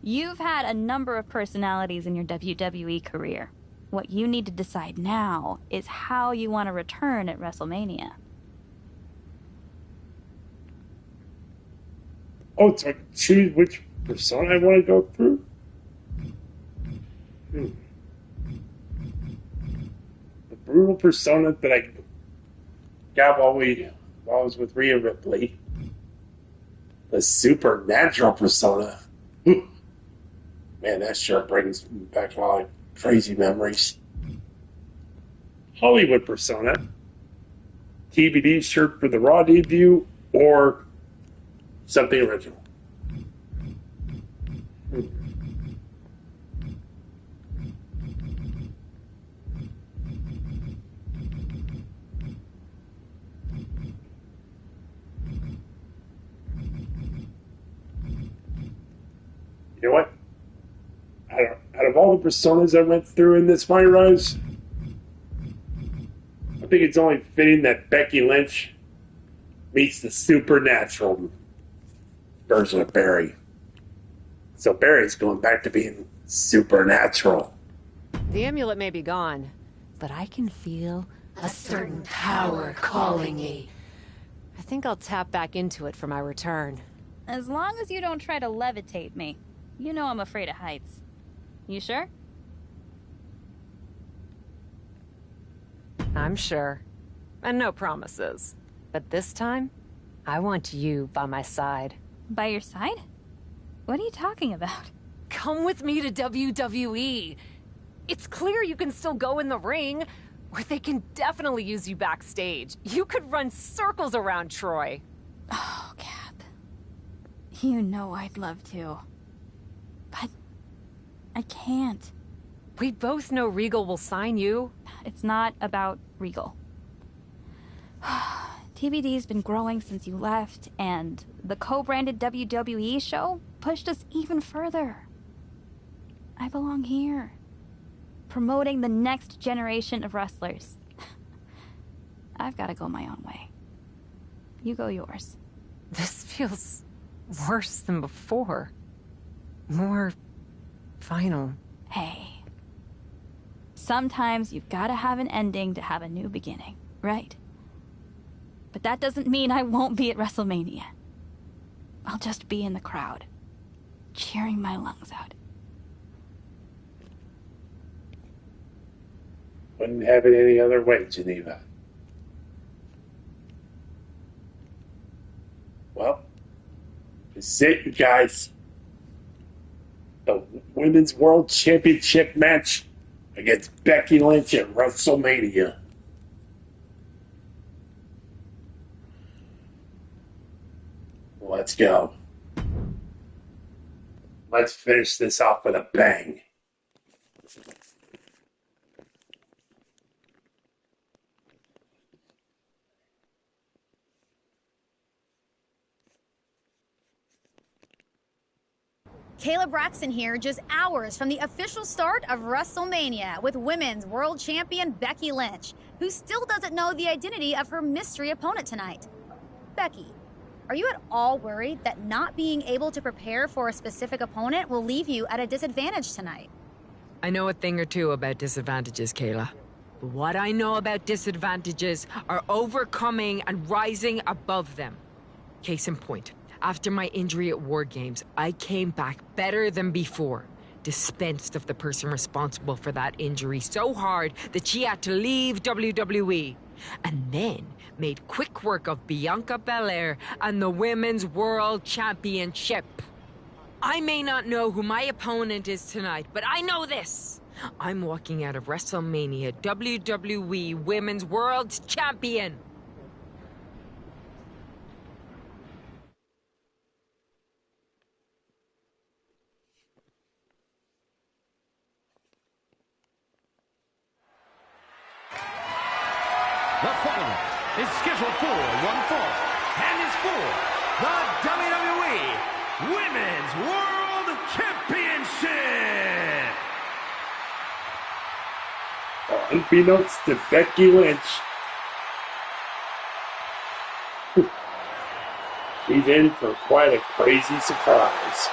You've had a number of personalities in your WWE career. What you need to decide now is how you want to return at WrestleMania. Oh, so I choose which persona I want to go through? The brutal persona that I got while I was with Rhea Ripley. The supernatural persona. Man, that sure brings back a lot of crazy memories. Hollywood persona. TBD shirt for the Raw debut or something original. You know what? Out of all the personas I went through in this MyRise, I think it's only fitting that Becky Lynch meets the supernatural version of Berri. So Barry's going back to being supernatural. The amulet may be gone, but I can feel a certain power calling me. I think I'll tap back into it for my return. As long as you don't try to levitate me. You know I'm afraid of heights. You sure? I'm sure. And no promises. But this time, I want you by my side. By your side? What are you talking about? Come with me to WWE. It's clear you can still go in the ring, or they can definitely use you backstage. You could run circles around Troy. Oh, Cap. You know I'd love to. But I can't. We both know Regal will sign you. It's not about Regal. TBD's been growing since you left, and the co-branded WWE show pushed us even further. I belong here, promoting the next generation of wrestlers. I've got to go my own way. You go yours. This feels worse than before. More final. Hey. Sometimes you've got to have an ending to have a new beginning, right? But that doesn't mean I won't be at WrestleMania. I'll just be in the crowd, cheering my lungs out. Wouldn't have it any other way, Geneva. Well, this is it, you guys. The Women's World Championship match against Becky Lynch at WrestleMania. Let's go. Let's finish this off with a bang. Kayla Braxton here, just hours from the official start of WrestleMania with Women's World Champion Becky Lynch, who still doesn't know the identity of her mystery opponent tonight. Becky, are you at all worried that not being able to prepare for a specific opponent will leave you at a disadvantage tonight? I know a thing or two about disadvantages, Kayla. But what I know about disadvantages are overcoming and rising above them. Case in point. After my injury at War Games, I came back better than before. Dispensed of the person responsible for that injury so hard that she had to leave WWE. And then made quick work of Bianca Belair and the Women's World Championship. I may not know who my opponent is tonight, but I know this. I'm walking out of WrestleMania WWE Women's World Champion. The following is scheduled for one fall and is for the WWE Women's World Championship. Unbeknownst to Becky Lynch, she's in for quite a crazy surprise.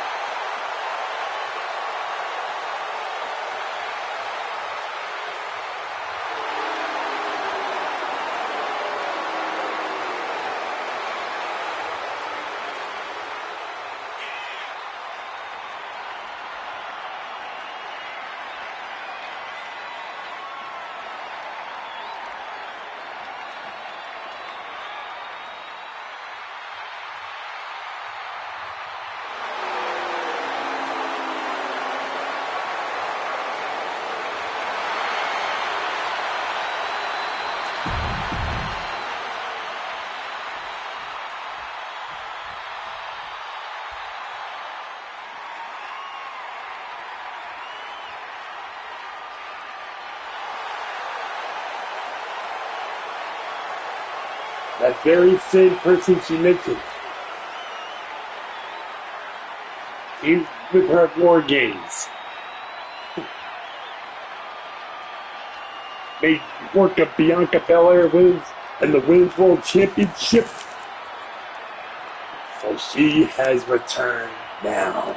That very same person she mentioned. He's with her at War Games. Made work of Bianca Belair wins and the Women's World Championship. So she has returned now.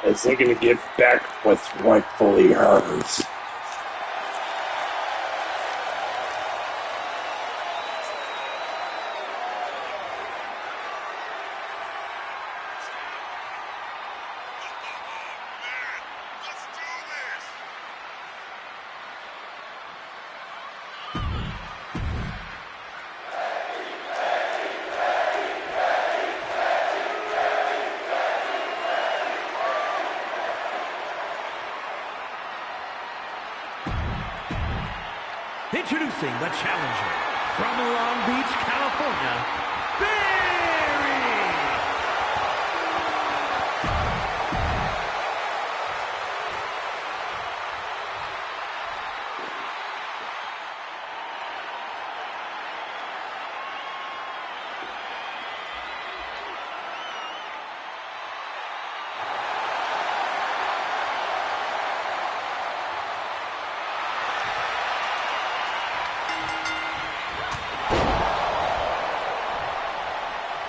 As they're going to give back what's rightfully hers. Introducing the challenger from Long Beach, California, Berri!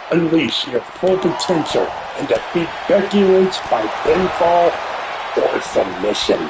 Unleash your full potential and defeat Becky Lynch by pinfall or submission.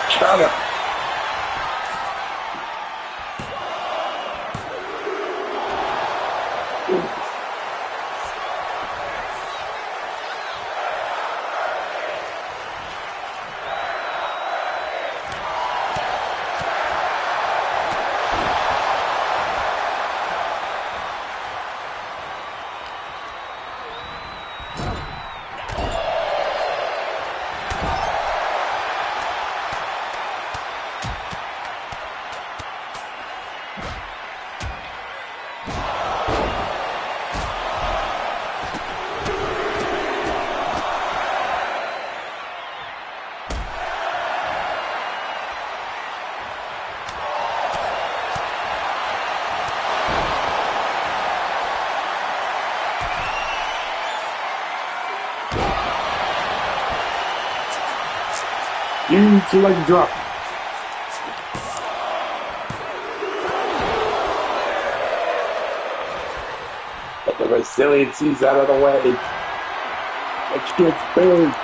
Shut up. Huge leg drop. But the resiliency's out of the way. Which gets buried.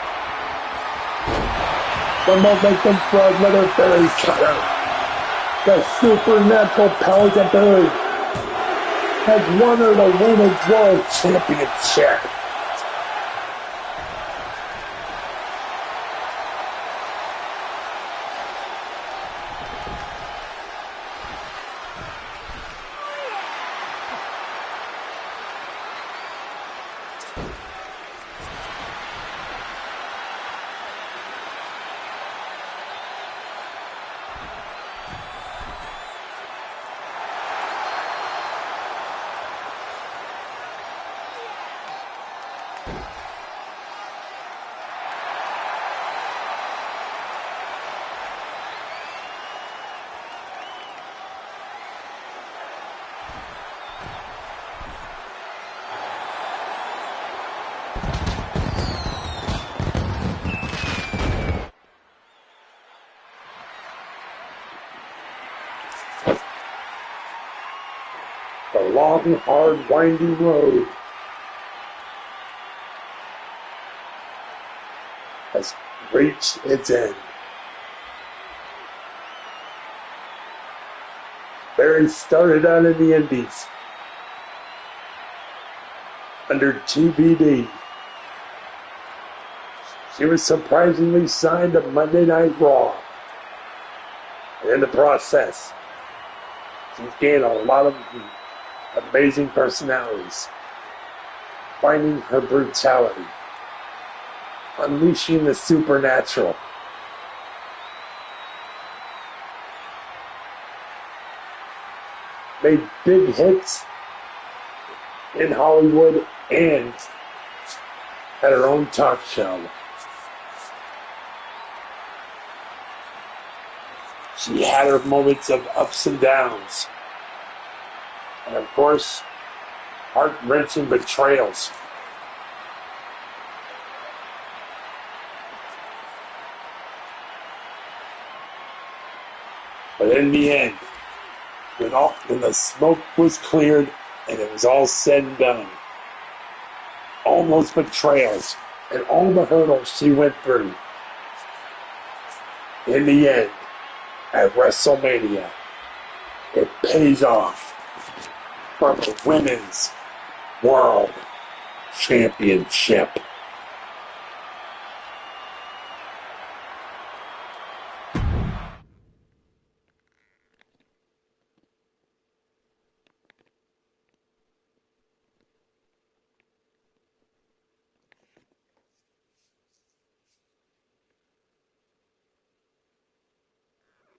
The momentum for another Berri cutter. The supernatural powers of Berri has won her the Women's World Championship. The long, hard, winding road. has reached its end. Berri started out in the Indies under TBD. She was surprisingly signed to Monday Night Raw. And in the process, she's gained a lot of amazing personalities, finding her brutality, unleashing the supernatural. Made big hits in Hollywood and had her own talk show. She had her moments of ups and downs. And of course, heart-wrenching betrayals. But in the end, when the smoke was cleared and it was all said and done, all those betrayals and all the hurdles she went through, in the end, at WrestleMania, it pays off for the Women's World Championship.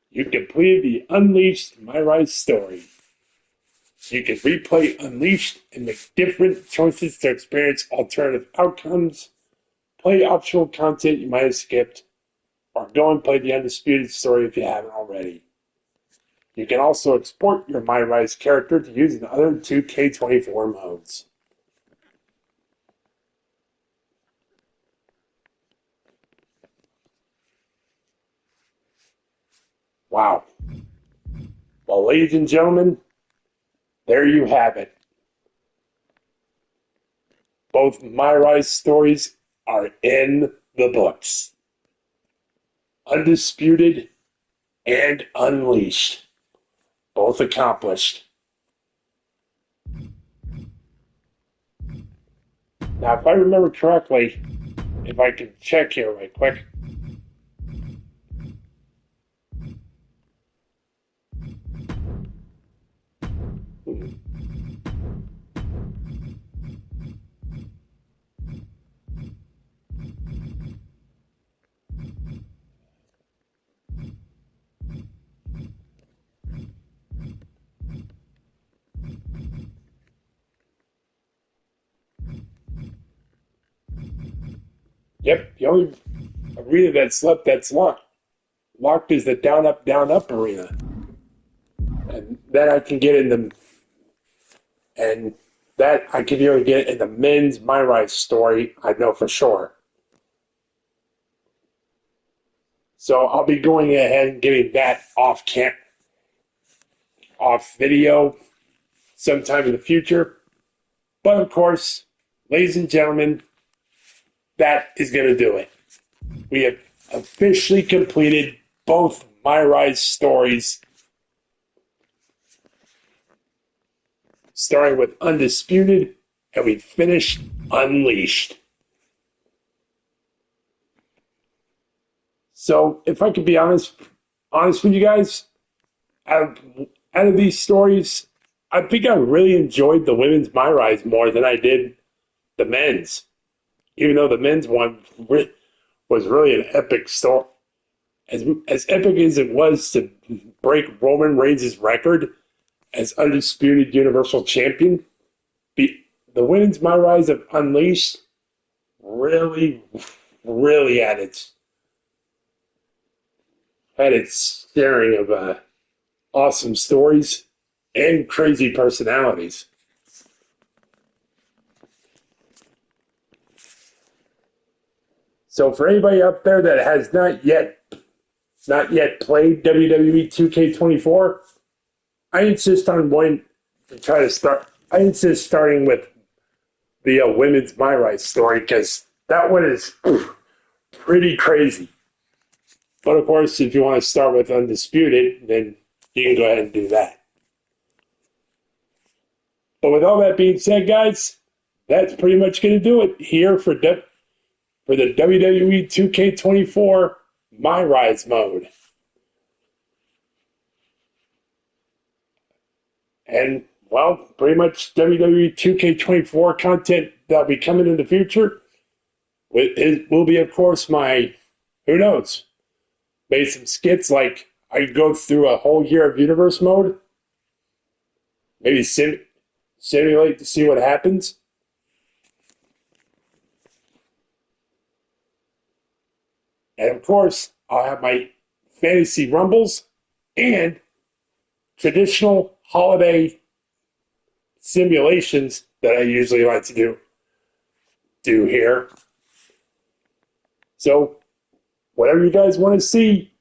You completed the Unleashed MyRise story. You can replay Unleashed and make different choices to experience alternative outcomes, play optional content you might have skipped, or go and play the Undisputed story if you haven't already. You can also export your MyRise character to use in other 2K24 modes. Wow. Well, ladies and gentlemen, there you have it. Both MyRise stories are in the books. Undisputed and Unleashed. Both accomplished. Now, if I remember correctly, if I can check here right quick. Yep, the only arena that's locked is the down, up arena. And that I can get in the, and that I can even get in the men's MyRise story, I know for sure. So I'll be going ahead and getting that off video sometime in the future. But of course, ladies and gentlemen, that is going to do it. We have officially completed both MyRise stories, starting with Undisputed, and we finished Unleashed. So, if I could be honest with you guys, out of these stories, I think I really enjoyed the women's MyRise more than I did the men's. Even though the men's one was really an epic story. As epic as it was to break Roman Reigns' record as Undisputed Universal Champion, the women's MyRise of Unleashed really had its sharing of awesome stories and crazy personalities. So for anybody out there that has not yet played WWE 2K24, I insist starting with the women's MyRise story, because that one is pretty crazy. But of course, if you want to start with Undisputed, then you can go ahead and do that. But with all that being said, guys, that's pretty much going to do it here for the WWE 2K24 MyRise mode. And, well, pretty much WWE 2K24 content that'll be coming in the future. It will be, of course, my, who knows, maybe some skits like I go through a whole year of universe mode. Maybe simulate to see what happens. And of course, I'll have my fantasy rumbles and traditional holiday simulations that I usually like to do here. So, whatever you guys want to see,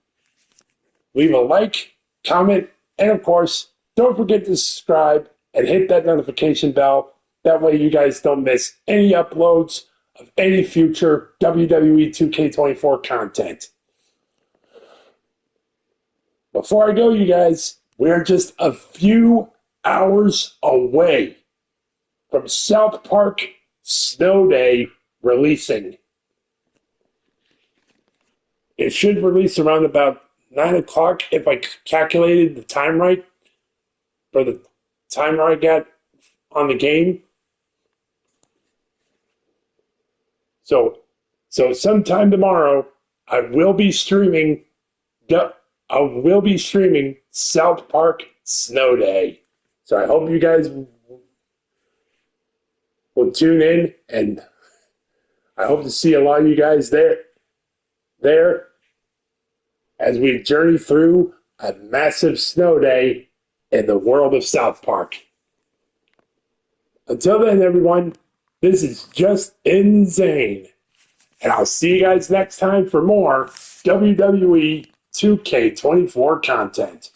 leave a like, comment, and of course, don't forget to subscribe and hit that notification bell. That way you guys don't miss any uploads of any future WWE 2K24 content. Before I go, you guys, we're just a few hours away from South Park Snow Day releasing. It should release around about 9 o'clock if I calculated the time right for the timer I got on the game. So sometime tomorrow, I will be streaming South Park Snow Day. So I hope you guys will tune in, and I hope to see a lot of you guys there as we journey through a massive snow day in the world of South Park. Until then, everyone, this is just insane. And I'll see you guys next time for more WWE 2K24 content.